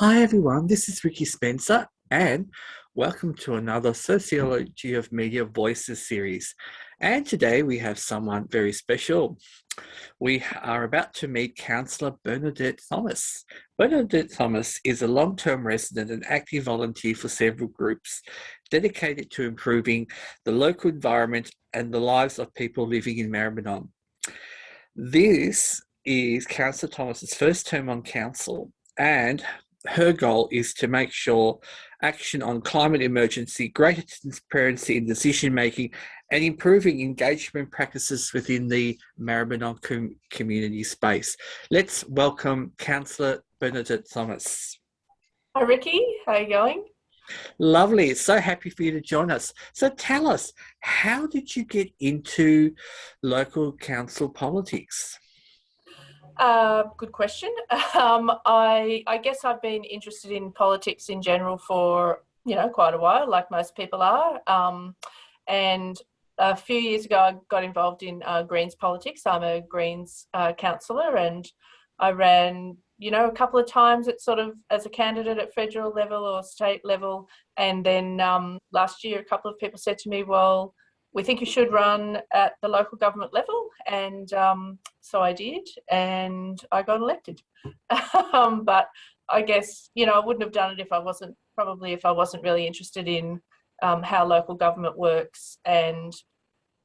Hi everyone, this is Ricky Spencer and welcome to another Sociology of Media Voices series. And today we have someone very special. We are about to meet Councillor Bernadette Thomas. Bernadette Thomas is a long-term resident and active volunteer for several groups dedicated to improving the local environment and the lives of people living in Maribyrnong. This is Councillor Thomas's first term on council, and her goal is to make sure action on climate emergency, greater transparency in decision making, and improving engagement practices within the Maribyrnong community space. Let's welcome Councillor Bernadette Thomas. Hi Ricky, how are you going? Lovely, so happy for you to join us. So tell us, how did you get into local council politics? Good question. I guess I've been interested in politics in general for quite a while, like most people are. And a few years ago, I got involved in Greens politics. I'm a Greens councillor, and I ran, a couple of times at sort of as a candidate at federal level or state level. And then last year, a couple of people said to me, "Well, we think you should run at the local government level," and so I did, and I got elected. But I guess I wouldn't have done it if I wasn't really interested in how local government works and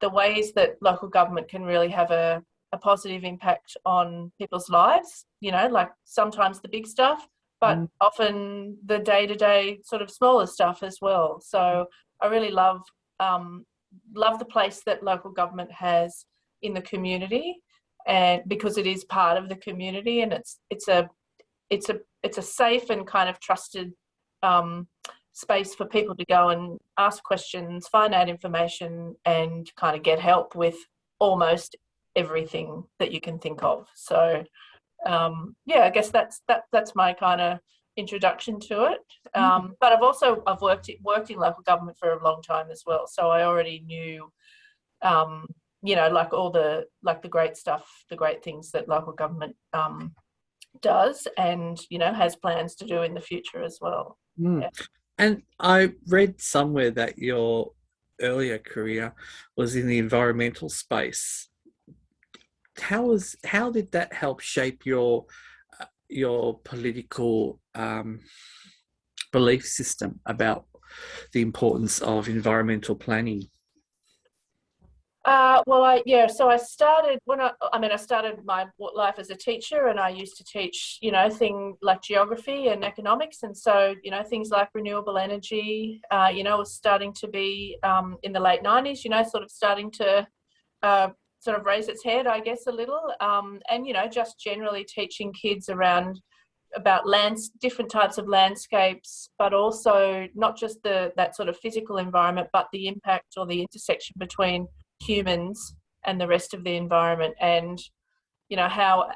the ways that local government can really have a positive impact on people's lives. Like sometimes the big stuff, but often the day-to-day sort of smaller stuff as well. So I really love the place that local government has in the community, and because it is part of the community, and it's a safe and kind of trusted space for people to go and ask questions, find out information, and kind of get help with almost everything that you can think of. So I guess that's my kind of introduction to it. But I've worked in local government for a long time as well, so I already knew like all the great stuff, the great things that local government does, and has plans to do in the future as well. Yeah. And I read somewhere that your earlier career was in the environmental space. How did that help shape your political belief system about the importance of environmental planning? So I started I started my life as a teacher, and I used to teach, things like geography and economics. And so, things like renewable energy, was starting to be, in the late 90s, sort of starting to sort of raise its head, I guess, a little. And, just generally teaching kids about different types of landscapes, but also not just that sort of physical environment, but the impact or the intersection between humans and the rest of the environment, and how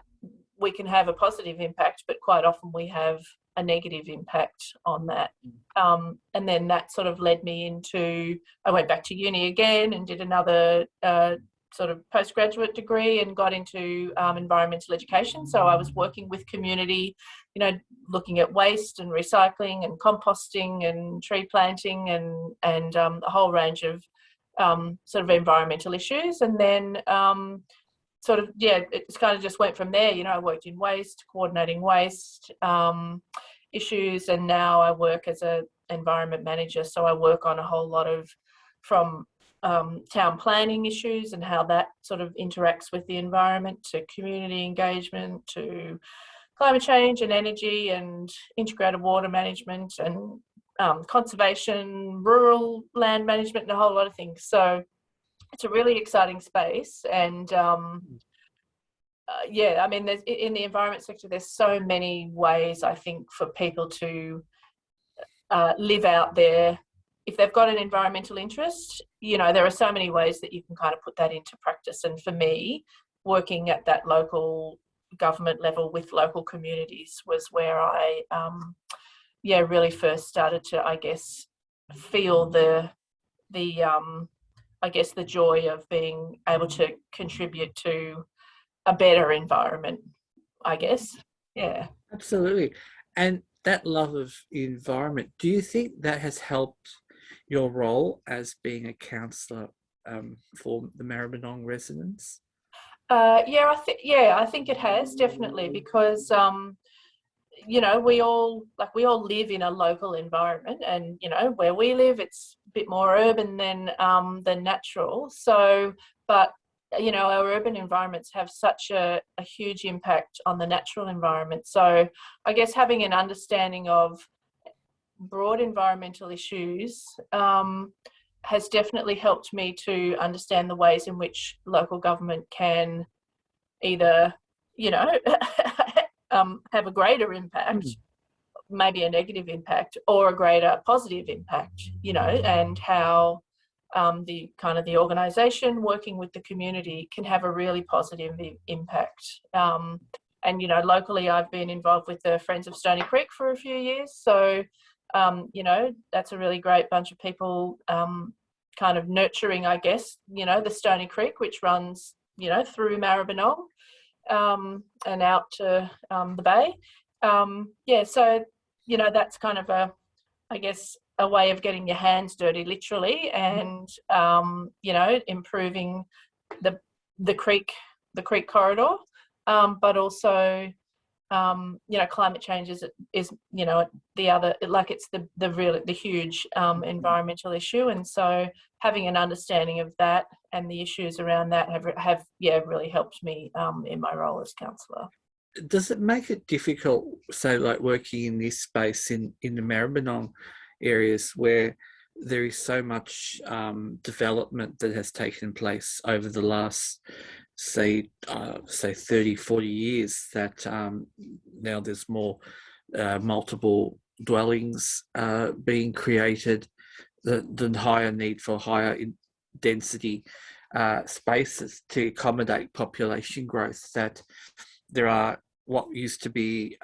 we can have a positive impact, but quite often we have a negative impact on that. And then that sort of led me into, I went back to uni again and did another sort of postgraduate degree and got into environmental education. So I was working with community, looking at waste and recycling and composting and tree planting and a whole range of sort of environmental issues. And then it kind of just went from there. I worked in waste, coordinating waste issues, and now I work as an environment manager. So I work on a whole lot of from town planning issues and how that sort of interacts with the environment, to community engagement, to climate change and energy and integrated water management and conservation, rural land management, and a whole lot of things. So it's a really exciting space. And there's, in the environment sector, there's so many ways, I think, for people to live out there. If they've got an environmental interest, there are so many ways that you can kind of put that into practice. And for me, working at that local government level with local communities was where I really first started to, I guess, feel the joy of being able to contribute to a better environment, I guess. Yeah. Absolutely. And that love of environment, do you think that has helped your role as being a counsellor for the Maribyrnong residents? I think it has, definitely, because we all live in a local environment, and where we live, it's a bit more urban than natural. So, but our urban environments have such a huge impact on the natural environment. So I guess having an understanding of broad environmental issues has definitely helped me to understand the ways in which local government can either, have a greater impact, maybe a negative impact, or a greater positive impact, and how the organisation working with the community can have a really positive impact. And locally, I've been involved with the Friends of Stony Creek for a few years, so that's a really great bunch of people, kind of nurturing, I guess, the Stony Creek, which runs through Maribyrnong and out to the bay. So that's kind of a way of getting your hands dirty, literally, and improving the creek corridor, but also climate change is the other, like, it's the huge environmental issue, and so having an understanding of that and the issues around that have really helped me in my role as counsellor. Does it make it difficult, say, like working in this space in the Maribyrnong areas where there is so much development that has taken place over the last, say 30, 40 years, that now there's more multiple dwellings being created, the higher need for higher density spaces to accommodate population growth, that there are what used to be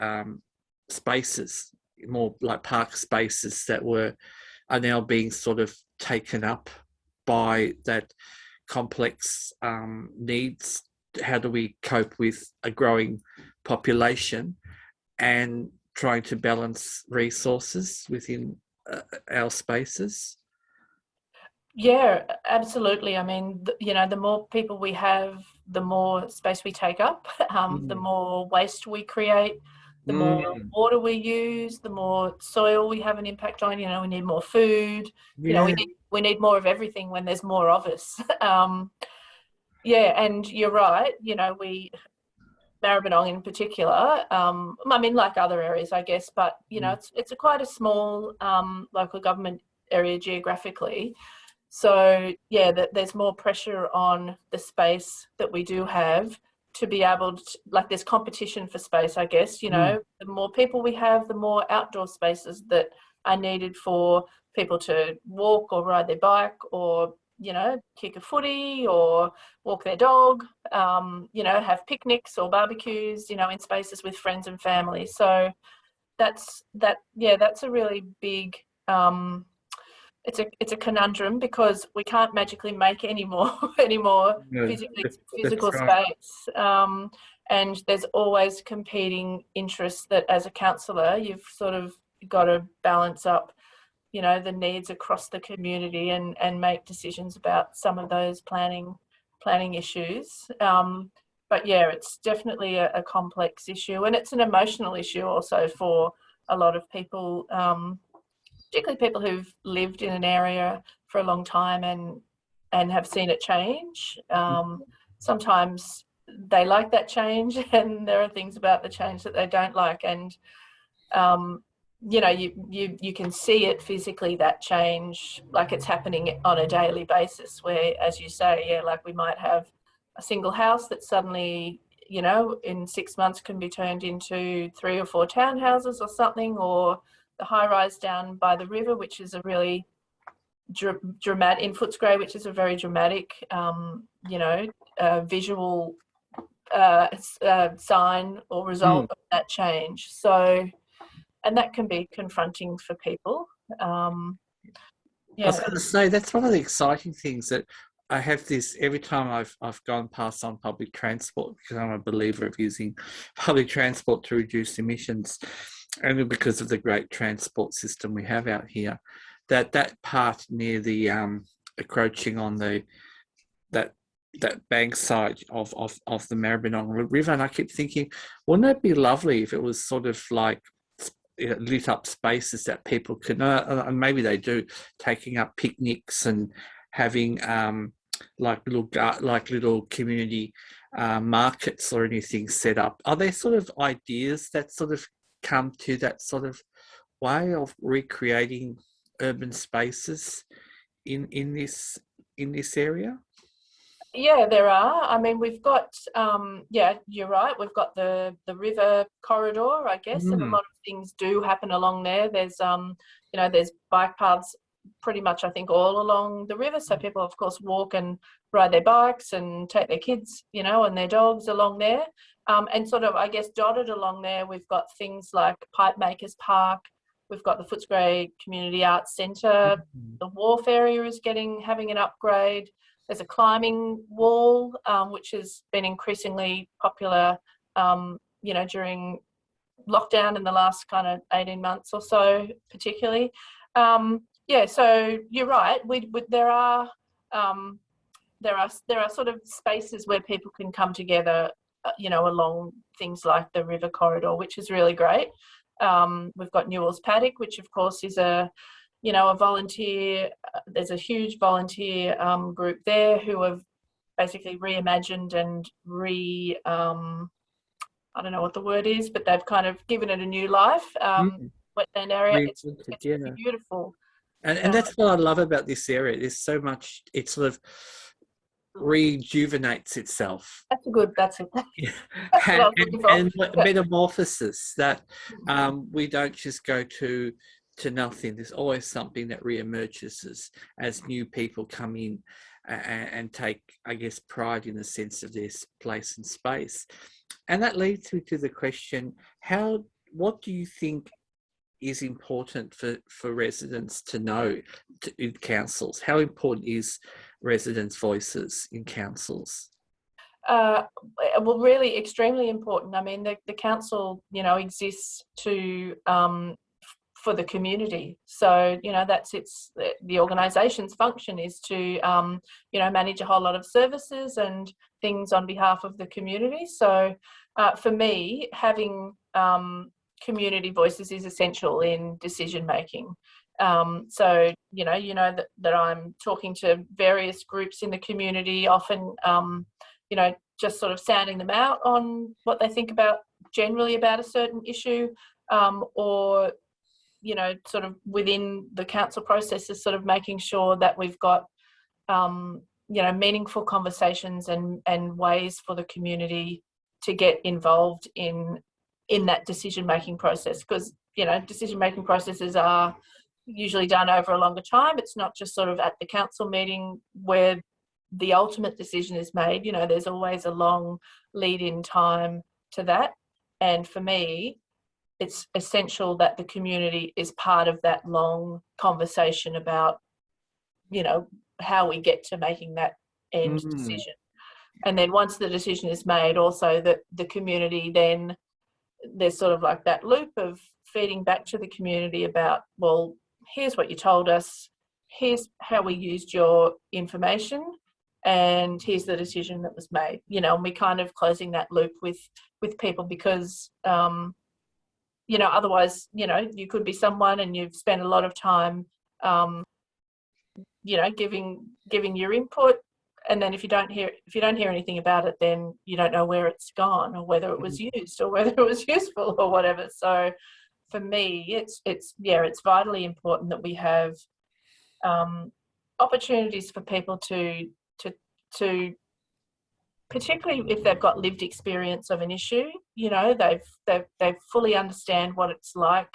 spaces, more like park spaces, that are now being sort of taken up by that complex needs. How do we cope with a growing population and trying to balance resources within our spaces? Yeah, absolutely. I mean, the more people we have, the more space we take up, the more waste we create, the more water we use, the more soil we have an impact on. We need more food. We need more of everything when there's more of us. And you're right. Maribyrnong in particular, I mean, like other areas, I guess, but it's quite a small local government area geographically. So there's more pressure on the space that we do have to be able to, like, there's competition for space, I guess. The more people we have, the more outdoor spaces that are needed for people to walk or ride their bike, or kick a footy or walk their dog, have picnics or barbecues, in spaces with friends and family. So that's a really big, it's a conundrum, because we can't magically make any more physical space. And there's always competing interests that, as a counsellor, you've sort of got to balance up the needs across the community and make decisions about some of those planning issues. But it's definitely a complex issue, and it's an emotional issue also for a lot of people, particularly people who've lived in an area for a long time and have seen it change. Sometimes they like that change, and there are things about the change that they don't like, and you can see it physically, that change, like it's happening on a daily basis, where, as you say, like we might have a single house that suddenly, in 6 months can be turned into 3 or 4 townhouses or something, or the high rise down by the river, which is a really dramatic, in Footscray, which is a very dramatic, visual sign or result of that change. So, and that can be confronting for people. I was going to say, that's one of the exciting things, that I have this every time I've gone past on public transport, because I'm a believer of using public transport to reduce emissions. only because of the great transport system we have out here, that part near the encroaching on that bank side of the Maribyrnong River, and I keep thinking, wouldn't it be lovely if it was sort of like lit up spaces that people can, and maybe they do, taking up picnics and having like little community markets or anything set up. Are there sort of ideas that sort of come to that sort of way of recreating urban spaces in this area? Yeah, there are. I mean, we've got, yeah, you're right. We've got the river corridor, I guess, and a lot of things do happen along there. There's, you know, there's bike paths pretty much, I think, all along the river. So people, of course, walk and ride their bikes and take their kids, you know, and their dogs along there. And sort of, I guess, dotted along there, we've got things like Pipe Makers Park. We've got the Footscray Community Arts Centre. The wharf area is having an upgrade. There's a climbing wall, which has been increasingly popular, you know, during lockdown in the last kind of 18 months or so, particularly. Yeah, so you're right. There are sort of spaces where people can come together, you know, along things like the river corridor, which is really great. We've got Newell's Paddock, which of course is a volunteer. There's a huge volunteer group there who have basically reimagined and I don't know what the word is, but they've kind of given it a new life. Wetland area. It's beautiful. And that's what I love about this area. There's so much, it sort of rejuvenates itself. That's good. That's it. Yeah. and metamorphosis that we don't just go to nothing. There's always something that reemerges as new people come in and take, I guess, pride in the sense of their place and space. And that leads me to the question, what do you think is important for residents to know in councils? How important is residents' voices in councils? Well, really extremely important. I mean, the council, you know, exists to for the community. So, you know, that's the organisation's function is to, you know, manage a whole lot of services and things on behalf of the community. So for me, having community voices is essential in decision making. So, you know that I'm talking to various groups in the community, often, you know, just sort of sounding them out on what they think generally about a certain issue, or, you know, sort of within the council processes, sort of making sure that we've got, you know, meaningful conversations and ways for the community to get involved in that decision-making process. Because, you know, decision-making processes are usually done over a longer time. It's not just sort of at the council meeting where the ultimate decision is made. You know, there's always a long lead-in time to that. And for me, it's essential that the community is part of that long conversation about, you know, how we get to making that end decision. And then once the decision is made, also that the community, then there's sort of like that loop of feeding back to the community about, well, here's what you told us, here's how we used your information, and here's the decision that was made. You know, and we kind of closing that loop with people, because you know, otherwise, you know, you could be someone and you've spent a lot of time, you know, giving your input, and then if you don't hear anything about it, then you don't know where it's gone or whether it was used or whether it was useful or whatever. So for me, it's vitally important that we have opportunities for people to particularly if they've got lived experience of an issue, you know, they fully understand what it's like,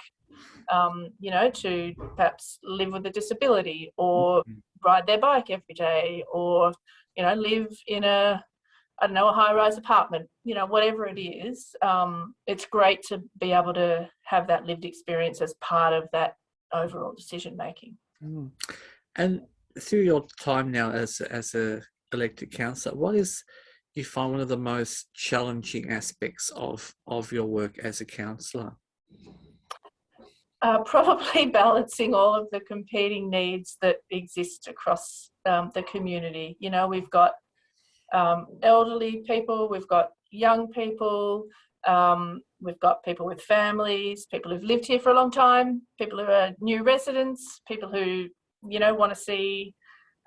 you know, to perhaps live with a disability or ride their bike every day, or, you know, live in a high-rise apartment, you know, whatever it is. It's great to be able to have that lived experience as part of that overall decision making. And through your time now as a elected councillor, what is you find one of the most challenging aspects of your work as a councillor? Probably balancing all of the competing needs that exist across the community. You know, we've got elderly people, we've got young people, we've got people with families, people who've lived here for a long time, people who are new residents, people who, you know, want to see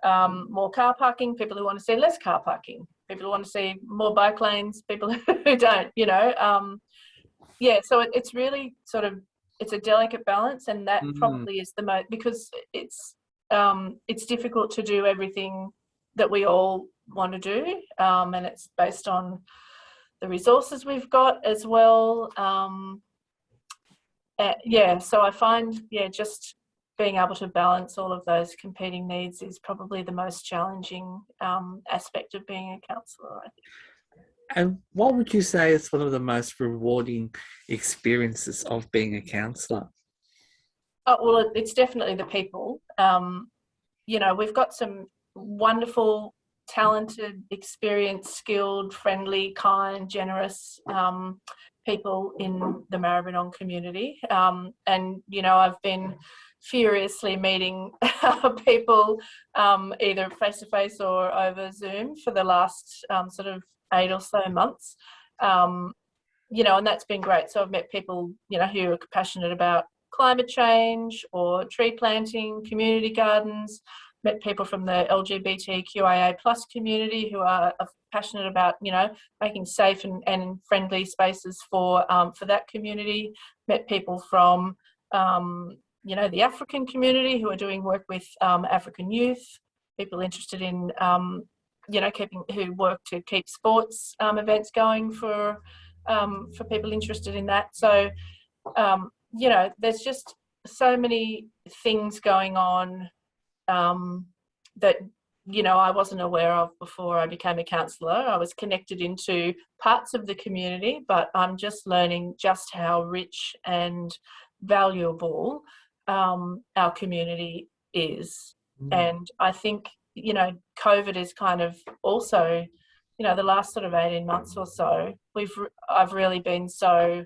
more car parking, people who want to see less car parking, people who want to see more bike lanes, people who don't, you know. Yeah, so it's really sort of, it's a delicate balance, and that probably is the most, because it's difficult to do everything that we all want to do, and it's based on the resources we've got as well. Yeah, so I find, yeah, just being able to balance all of those competing needs is probably the most challenging aspect of being a counsellor, I think. And what would you say is one of the most rewarding experiences of being a counsellor? Oh, well, it's definitely the people. You know, we've got some wonderful, talented, experienced, skilled, friendly, kind, generous people in the Maribyrnong community. And, you know, I've been furiously meeting people either face-to-face or over Zoom for the last sort of 8 or so months. You know, and that's been great. So I've met people, you know, who are passionate about climate change or tree planting, community gardens, met people from the LGBTQIA plus community who are passionate about, you know, making safe and friendly spaces for that community, met people from, you know, the African community who are doing work with African youth, people interested in, you know, who work to keep sports events going for people interested in that. So, you know, there's just so many things going on that, you know, I wasn't aware of before I became a counsellor. I was connected into parts of the community, but I'm just learning just how rich and valuable our community is. And I think, you know, COVID is kind of also, you know, the last sort of 18 months or so, I've really been so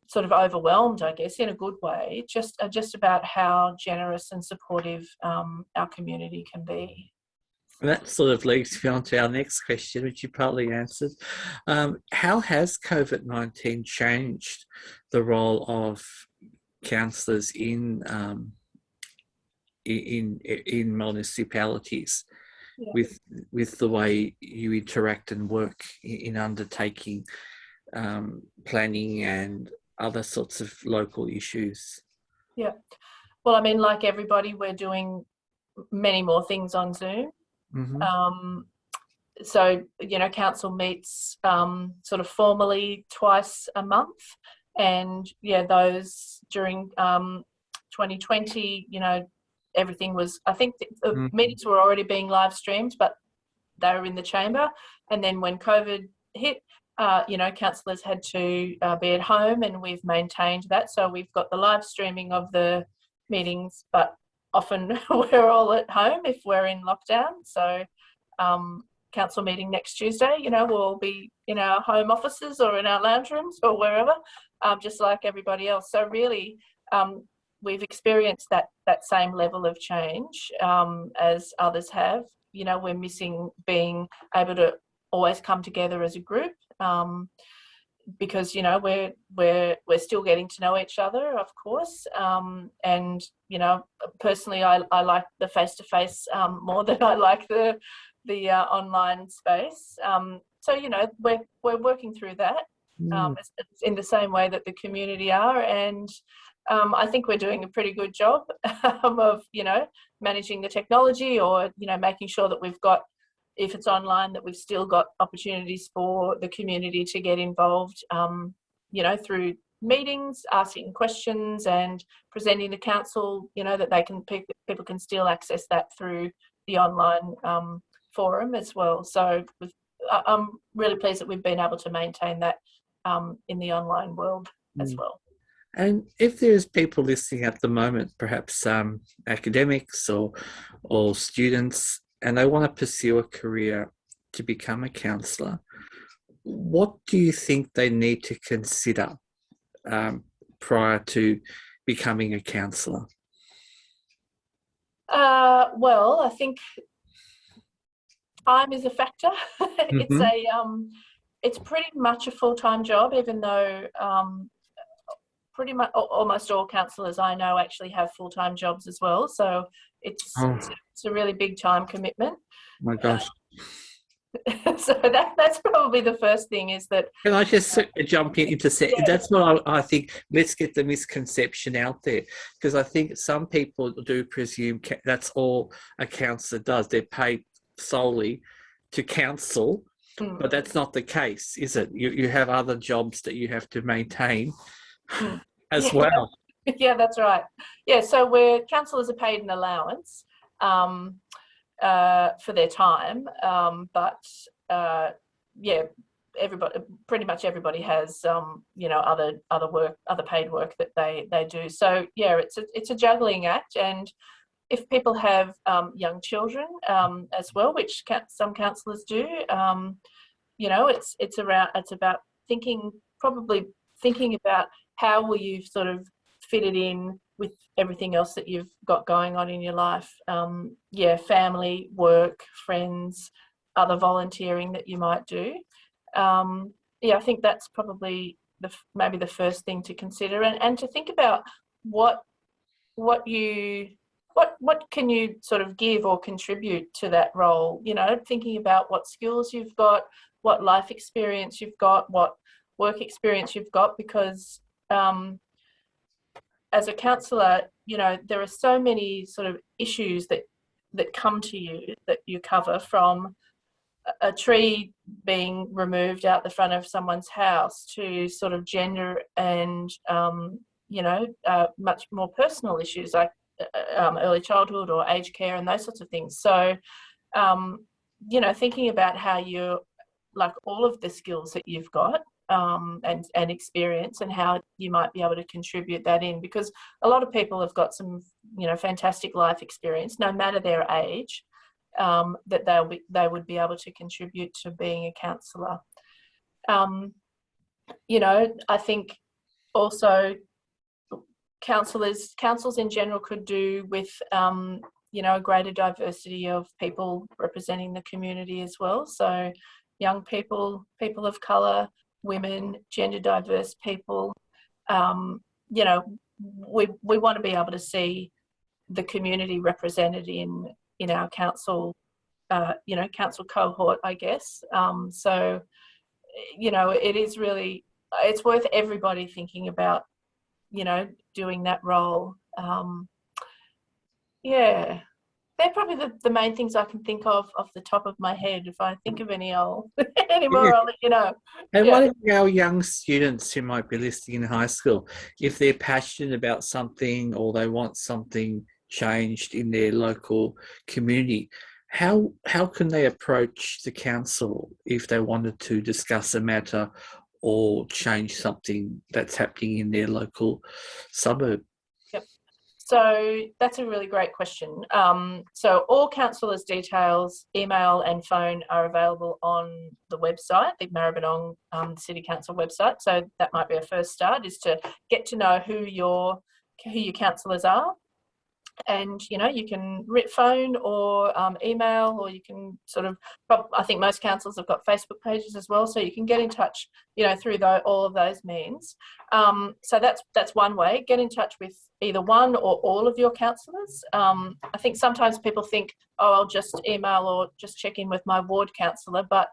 sort of overwhelmed, I guess, in a good way, just about how generous and supportive our community can be. That sort of leads me on to our next question, which you partly answered. How has COVID-19 changed the role of counsellors in municipalities, Yeah. with the way you interact and work in undertaking planning and other sorts of local issues? Yeah. Well, I mean, like everybody, we're doing many more things on Zoom. So, you know, council meets sort of formally twice a month, and yeah, those during 2020, you know, everything was, I think the meetings were already being live streamed, but they were in the chamber. And then when COVID hit, you know, councillors had to be at home, and we've maintained that. So we've got the live streaming of the meetings, but often we're all at home if we're in lockdown. So council meeting next Tuesday, you know, we'll all be in our home offices or in our lounge rooms or wherever, just like everybody else. So really, we've experienced that same level of change as others have. You know, we're missing being able to always come together as a group, because, you know, we're still getting to know each other, of course, and, you know, personally I like the face-to-face more than I like the online space. So, you know, we're working through that it's in the same way that the community are, and I think we're doing a pretty good job of, you know, managing the technology, or, you know, making sure that we've got, if it's online, that we've still got opportunities for the community to get involved, you know, through meetings, asking questions and presenting to council, you know, that people can still access that through the online forum as well. So I'm really pleased that we've been able to maintain that in the online world as well. And if there's people listening at the moment, perhaps academics or students, and they want to pursue a career to become a counsellor, what do you think they need to consider prior to becoming a counsellor? Well, I think time is a factor. It's pretty much a full-time job, even though pretty much almost all counsellors I know actually have full-time jobs as well. So it's a really big time commitment. My gosh. So that's probably the first thing, is that. Can I just jump in into Yeah. That's what I think. Let's get the misconception out there, because I think some people do presume that's all a counsellor does. They're paid solely to counsel, but that's not the case, is it? You have other jobs that you have to maintain as well. Yeah, that's right. Yeah, so counsellors are paid an allowance for their time, but pretty much everybody has other paid work that they do. So yeah, it's a juggling act, and if people have young children as well, which some counsellors do, it's about thinking about how will you sort of fit it in with everything else that you've got going on in your life. Family, work, friends, other volunteering that you might do. I think that's probably maybe the first thing to consider, and to think about what can you sort of give or contribute to that role. Thinking about what skills you've got, what life experience you've got, what work experience you've got, because as a counsellor, there are so many sort of issues that come to you, that you cover, from a tree being removed out the front of someone's house to sort of gender and much more personal issues like early childhood or aged care and those sorts of things. So thinking about how you, like, all of the skills that you've got and experience, and how you might be able to contribute that in, because a lot of people have got some fantastic life experience, no matter their age, that they would be able to contribute to being a counsellor. I think also councils in general could do with a greater diversity of people representing the community as well. So young people, people of colour, women, gender diverse people. We want to be able to see the community represented in our council, council cohort, I guess. It is really, it's worth everybody thinking about, doing that role. They're probably the main things I can think of off the top of my head. If I think of any more, I'll let you know. And what about our young students who might be listening in high school? If they're passionate about something, or they want something changed in their local community, how can they approach the council if they wanted to discuss a matter or change something that's happening in their local suburb? Yep. So that's a really great question. So all councillors' details, email and phone, are available on the website, the Maribyrnong City Council website. So that might be a first start, is to get to know who your councillors are. And you can phone or email, or you can I think most councils have got Facebook pages as well, so you can get in touch through all of those means. So that's one way. Get in touch with either one or all of your councillors. I think sometimes people think, I'll just email or just check in with my ward councillor, but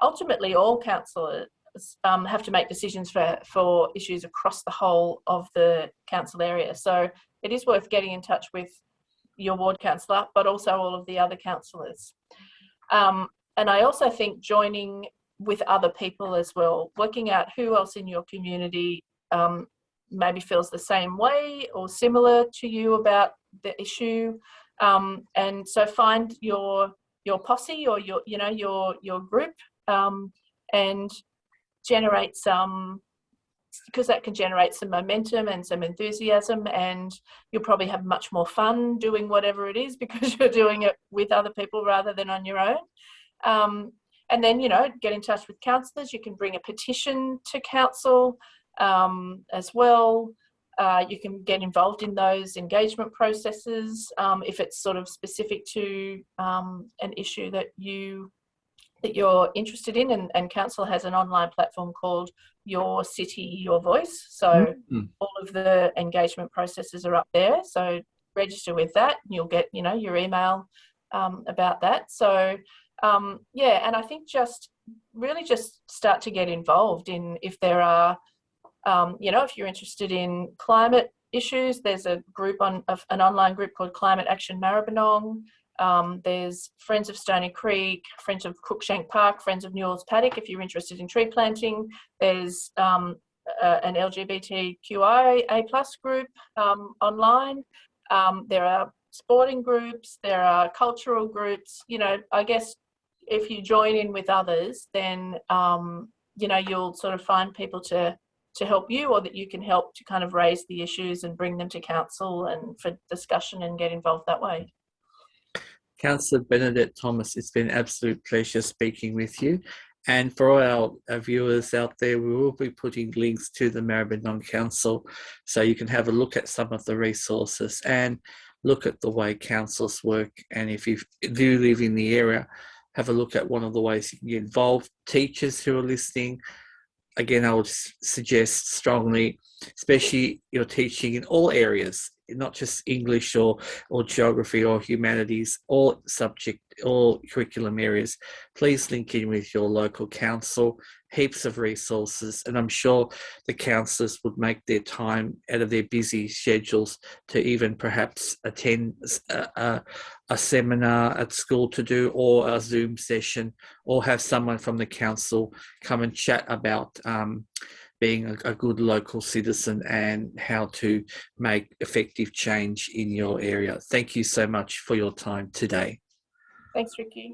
ultimately all councillors have to make decisions for issues across the whole of the council area. So it is worth getting in touch with your ward councillor, but also all of the other councillors. And I also think joining with other people as well, working out who else in your community maybe feels the same way or similar to you about the issue. And so find your posse or your group, and generate some, because that can generate some momentum and some enthusiasm, and you'll probably have much more fun doing whatever it is because you're doing it with other people rather than on your own. And then, get in touch with councillors. You can bring a petition to council as well. You can get involved in those engagement processes if it's sort of specific to an issue that you're interested in, and council has an online platform called Your City, Your Voice. So all of the engagement processes are up there. So register with that, and you'll get, you know, your email about that. So yeah, and I think just really just start to get involved in, if there are, you know, if you're interested in climate issues, there's a group an online group called Climate Action Maribyrnong. There's Friends of Stony Creek, Friends of Cruikshank Park, Friends of Newell's Paddock if you're interested in tree planting. There's an LGBTQIA+ group online. There are sporting groups, there are cultural groups. You know, I guess if you join in with others, then you know, you'll sort of find people to help you, or that you can help to kind of raise the issues and bring them to council and for discussion and get involved that way. Councillor Bernadette Thomas, it's been an absolute pleasure speaking with you. And for our viewers out there, we will be putting links to the Maribyrnong Council so you can have a look at some of the resources and look at the way councils work. And if you do live in the area, have a look at one of the ways you can get involved. Teachers who are listening, again, I would suggest strongly, especially you're teaching in all areas, not just English or geography or humanities, all curriculum areas. Please link in with your local council, heaps of resources, and I'm sure the councillors would make their time out of their busy schedules to even perhaps attend a seminar at school to do, or a Zoom session, or have someone from the council come and chat about being a good local citizen and how to make effective change in your area. Thank you so much for your time today. Thanks, Ricky.